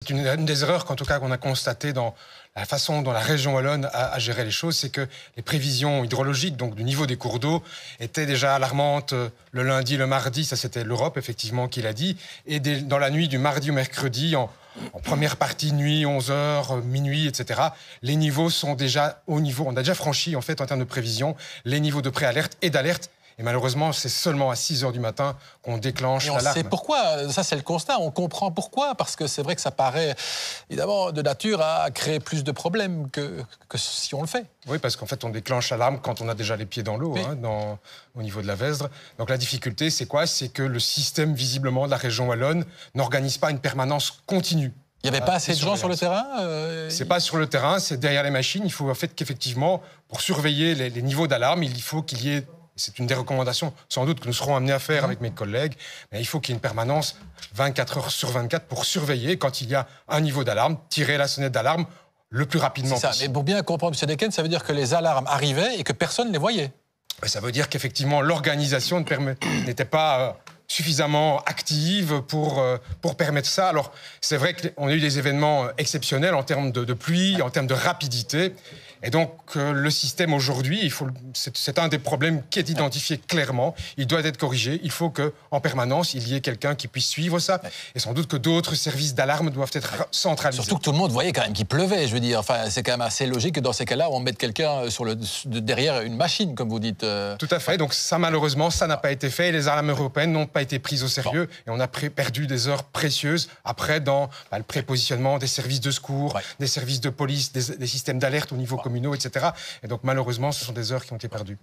C'est une des erreurs qu'en tout cas qu'on a constatées dans la façon dont la région wallonne a géré les choses, c'est que les prévisions hydrologiques, donc du niveau des cours d'eau, étaient déjà alarmantes le lundi, le mardi, ça c'était l'Europe effectivement qui l'a dit, et dans la nuit du mardi au mercredi, en première partie nuit, 11h, minuit, etc., les niveaux sont déjà au niveau, on a déjà franchi en fait en termes de prévision les niveaux de préalerte et d'alerte. Et malheureusement, c'est seulement à 6h du matin qu'on déclenche l'alarme. Et on sait pourquoi, ça c'est le constat, on comprend pourquoi, parce que c'est vrai que ça paraît évidemment de nature à créer plus de problèmes que si on le fait. Oui, parce qu'en fait, on déclenche l'alarme quand on a déjà les pieds dans l'eau, oui. Au niveau de la Vesdre. Donc la difficulté, c'est quoi? C'est que le système, visiblement, de la région wallonne n'organise pas une permanence continue. Il n'y avait pas assez de gens sur le terrain C'est pas sur le terrain, c'est derrière les machines. Il faut en fait qu'effectivement, pour surveiller les niveaux d'alarme, il faut qu'il y ait... C'est une des recommandations, sans doute, que nous serons amenés à faire avec mes collègues. Mais il faut qu'il y ait une permanence 24 heures sur 24 pour surveiller, quand il y a un niveau d'alarme, tirer la sonnette d'alarme le plus rapidement possible. Mais pour bien comprendre, M. Decken, ça veut dire que les alarmes arrivaient et que personne ne les voyait. Ça veut dire qu'effectivement, l'organisation n'était pas suffisamment active pour permettre ça. Alors, c'est vrai qu'on a eu des événements exceptionnels en termes de pluie, en termes de rapidité. Et donc, le système aujourd'hui, c'est un des problèmes qui est identifié clairement. Il doit être corrigé. Il faut qu'en permanence, il y ait quelqu'un qui puisse suivre ça. Et sans doute que d'autres services d'alarme doivent être centralisés. Surtout que tout le monde voyait quand même qu'il pleuvait, je veux dire. Enfin, c'est quand même assez logique que dans ces cas-là, on mette quelqu'un derrière une machine, comme vous dites. Tout à fait. Donc ça, malheureusement, ça n'a pas été fait. Et les alarmes européennes n'ont pas été prises au sérieux. Bon. Et on a perdu des heures précieuses après dans le prépositionnement des services de secours, des services de police, des systèmes d'alerte au niveau communaux, etc. Et donc, malheureusement, ce sont des heures qui ont été perdues.